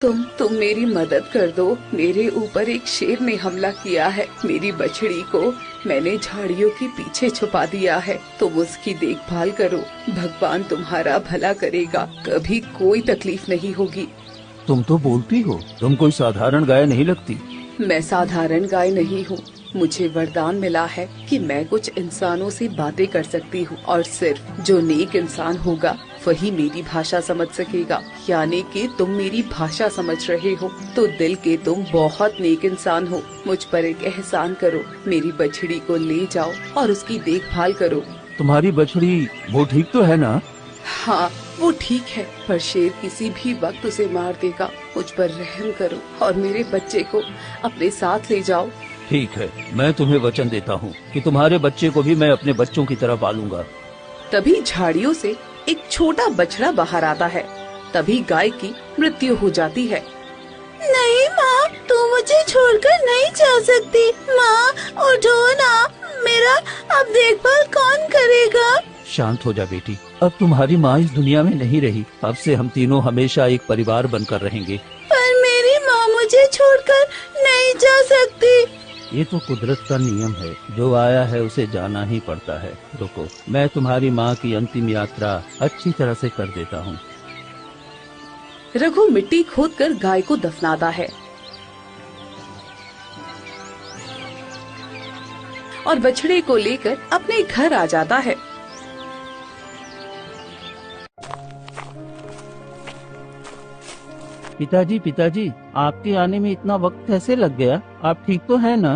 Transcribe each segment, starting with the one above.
तुम मेरी मदद कर दो। मेरे ऊपर एक शेर ने हमला किया है। मेरी बछड़ी को मैंने झाड़ियों के पीछे छुपा दिया है। तुम उसकी देखभाल करो। भगवान तुम्हारा भला करेगा। कभी कोई तकलीफ नहीं होगी। तुम तो बोलती हो, तुम कोई साधारण गाय नहीं लगती। मैं साधारण गाय नहीं हूँ। मुझे वरदान मिला है कि मैं कुछ इंसानों से बातें कर सकती हूँ और सिर्फ जो नेक इंसान होगा वही मेरी भाषा समझ सकेगा। यानी कि तुम मेरी भाषा समझ रहे हो तो दिल के तुम बहुत नेक इंसान हो। मुझ पर एक एहसान करो, मेरी बछड़ी को ले जाओ और उसकी देखभाल करो। तुम्हारी बछड़ी वो ठीक तो है ना? हाँ, वो ठीक है, पर शेर किसी भी वक्त उसे मार देगा। मुझ पर रहम करो और मेरे बच्चे को अपने साथ ले जाओ। ठीक है, मैं तुम्हें वचन देता हूँ कि तुम्हारे बच्चे को भी मैं अपने बच्चों की तरह पालूंगा। तभी झाड़ियों से एक छोटा बछड़ा बाहर आता है। तभी गाय की मृत्यु हो जाती है। नहीं माँ, तू मुझे छोड़कर नहीं जा सकती। माँ उठो ना, मेरा अब देखभाल कौन करेगा? शांत हो जा बेटी, अब तुम्हारी माँ इस दुनिया में नहीं रही। अब से हम तीनों हमेशा एक परिवार बनकर रहेंगे। पर मेरी माँ मुझे छोड़कर नहीं जा सकती। ये तो कुदरत का नियम है, जो आया है उसे जाना ही पड़ता है। रुको, मैं तुम्हारी माँ की अंतिम यात्रा अच्छी तरह से कर देता हूँ। रघु मिट्टी खोदकर गाय को दफनाता है और बछड़े को लेकर अपने घर आ जाता है। पिताजी, पिताजी, आपके आने में इतना वक्त कैसे लग गया? आप ठीक तो है ना?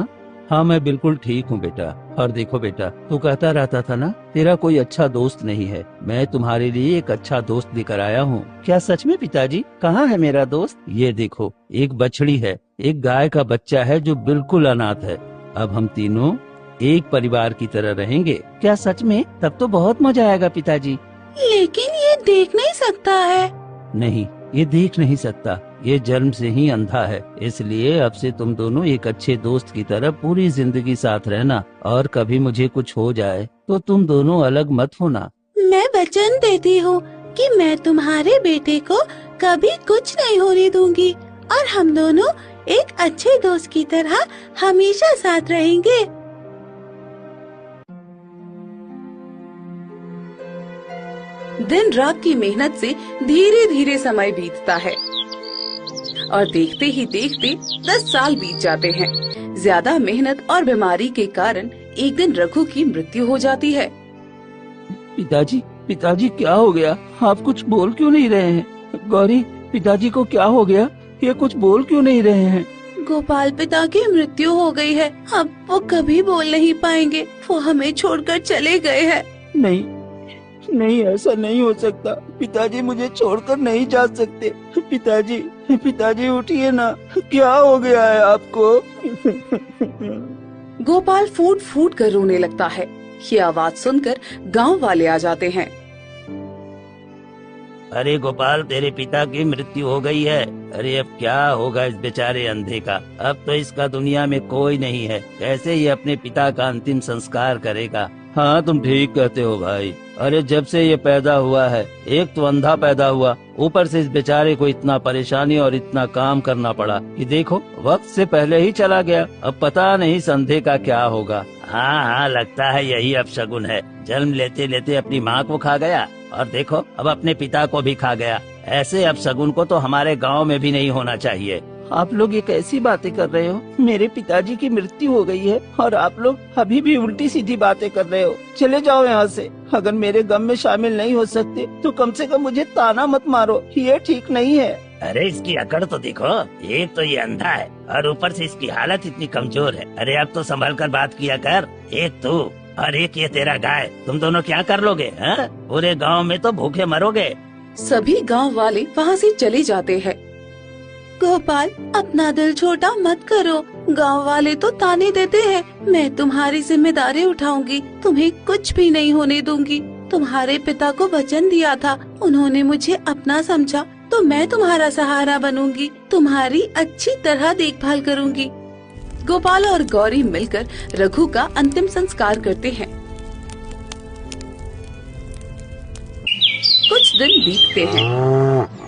हाँ, मैं बिल्कुल ठीक हूँ बेटा। और देखो बेटा, तू कहता रहता था ना तेरा कोई अच्छा दोस्त नहीं है। मैं तुम्हारे लिए एक अच्छा दोस्त लेकर आया हूँ। क्या सच में पिताजी? कहाँ है मेरा दोस्त? ये देखो, एक बछड़ी है, एक गाय का बच्चा है जो बिल्कुल अनाथ है। अब हम तीनों एक परिवार की तरह रहेंगे। क्या सच में? तब तो बहुत मजा आएगा पिताजी। लेकिन ये देख नहीं सकता है। नहीं, ये देख नहीं सकता, ये जन्म से ही अंधा है। इसलिए अब से तुम दोनों एक अच्छे दोस्त की तरह पूरी जिंदगी साथ रहना, और कभी मुझे कुछ हो जाए तो तुम दोनों अलग मत होना। मैं वचन देती हूँ कि मैं तुम्हारे बेटे को कभी कुछ नहीं होने दूंगी और हम दोनों एक अच्छे दोस्त की तरह हमेशा साथ रहेंगे। दिन रात की मेहनत से धीरे धीरे समय बीतता है और देखते ही देखते 10 साल बीत जाते हैं। ज्यादा मेहनत और बीमारी के कारण एक दिन रघु की मृत्यु हो जाती है। पिताजी, पिताजी क्या हो गया? आप कुछ बोल क्यों नहीं रहे हैं? गौरी, पिताजी को क्या हो गया? ये कुछ बोल क्यों नहीं रहे हैं? गोपाल पिता की मृत्यु हो गई है। अब वो कभी बोल नहीं पाएंगे। वो हमें छोड़कर चले गए हैं। नहीं नहीं, ऐसा नहीं हो सकता। पिताजी मुझे छोड़कर नहीं जा सकते। पिताजी, पिताजी उठिए ना, क्या हो गया है आपको? गोपाल फूट फूट कर रोने लगता है। ये आवाज सुनकर गांव वाले आ जाते हैं। अरे गोपाल, तेरे पिता की मृत्यु हो गई है। अरे अब क्या होगा इस बेचारे अंधे का? अब तो इसका दुनिया में कोई नहीं है। कैसे ये अपने पिता का अंतिम संस्कार करेगा? हाँ, तुम ठीक कहते हो भाई। अरे जब से ये पैदा हुआ है, एक तो अंधा पैदा हुआ, ऊपर से इस बेचारे को इतना परेशानी और इतना काम करना पड़ा कि देखो वक्त से पहले ही चला गया। अब पता नहीं इस अंधे का क्या होगा। हाँ हाँ, लगता है यही अपशगुन है। जन्म लेते लेते अपनी माँ को खा गया और देखो अब अपने पिता को भी खा गया। ऐसे अपशगुन को तो हमारे गांव में भी नहीं होना चाहिए। आप लोग ये कैसी बातें कर रहे हो? मेरे पिताजी की मृत्यु हो गई है और आप लोग अभी भी उल्टी सीधी बातें कर रहे हो। चले जाओ यहाँ से। अगर मेरे गम में शामिल नहीं हो सकते तो कम से कम मुझे ताना मत मारो, ये ठीक नहीं है। अरे इसकी अकड़ तो देखो, एक तो ये अंधा है और ऊपर से इसकी हालत इतनी कमजोर है। अरे अब तो संभल कर बात किया कर। एक तू और एक ये तेरा गाय, तुम दोनों क्या कर लोगे? पूरे गाँव में तो भूखे मरोगे। सभी गांव वाले वहाँ से चले जाते हैं। गोपाल, अपना दिल छोटा मत करो। गांव वाले तो ताने देते हैं। मैं तुम्हारी जिम्मेदारी उठाऊंगी, तुम्हें कुछ भी नहीं होने दूंगी। तुम्हारे पिता को वचन दिया था, उन्होंने मुझे अपना समझा, तो मैं तुम्हारा सहारा बनूंगी, तुम्हारी अच्छी तरह देखभाल करूंगी। गोपाल और गौरी मिलकर रघु का अंतिम संस्कार करते हैं। कुछ दिन बीतते हैं।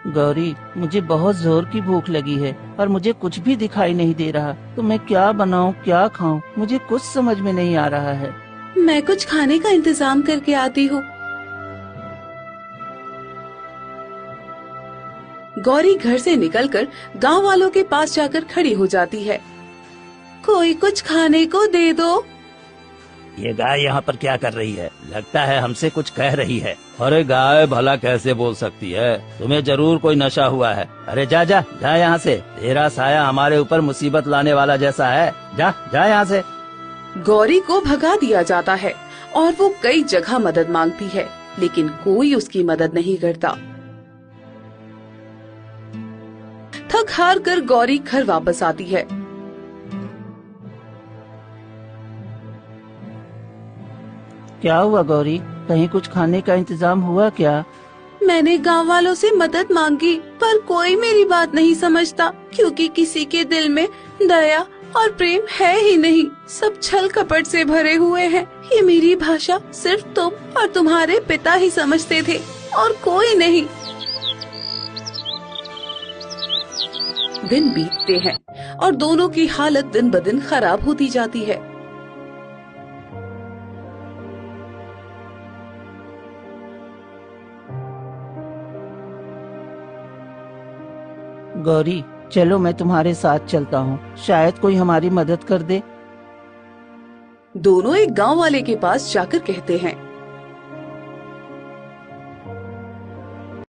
गौरी, मुझे बहुत जोर की भूख लगी है और मुझे कुछ भी दिखाई नहीं दे रहा। तो मैं क्या बनाऊं, क्या खाऊं, मुझे कुछ समझ में नहीं आ रहा है। मैं कुछ खाने का इंतजाम करके आती हूँ। गौरी घर से निकलकर गांव वालों के पास जाकर खड़ी हो जाती है। कोई कुछ खाने को दे दो। ये गाय यहाँ पर क्या कर रही है? लगता है हमसे कुछ कह रही है। अरे गाय भला कैसे बोल सकती है? तुम्हें जरूर कोई नशा हुआ है। अरे जा जा जा यहाँ से, तेरा साया हमारे ऊपर मुसीबत लाने वाला जैसा है। जा जा यहाँ से। गौरी को भगा दिया जाता है और वो कई जगह मदद मांगती है, लेकिन कोई उसकी मदद नहीं करता। थक हार कर गौरी घर वापस आती है। क्या हुआ गौरी, कहीं कुछ खाने का इंतजाम हुआ क्या? मैंने गांव वालों से मदद मांगी पर कोई मेरी बात नहीं समझता, क्योंकि किसी के दिल में दया और प्रेम है ही नहीं। सब छल कपट से भरे हुए हैं। ये मेरी भाषा सिर्फ तुम और तुम्हारे पिता ही समझते थे और कोई नहीं। दिन बीतते हैं और दोनों की हालत दिन ब दिन खराब होती जाती है। गौरी, चलो मैं तुम्हारे साथ चलता हूँ, शायद कोई हमारी मदद कर दे। दोनों एक गांव वाले के पास जाकर कहते हैं,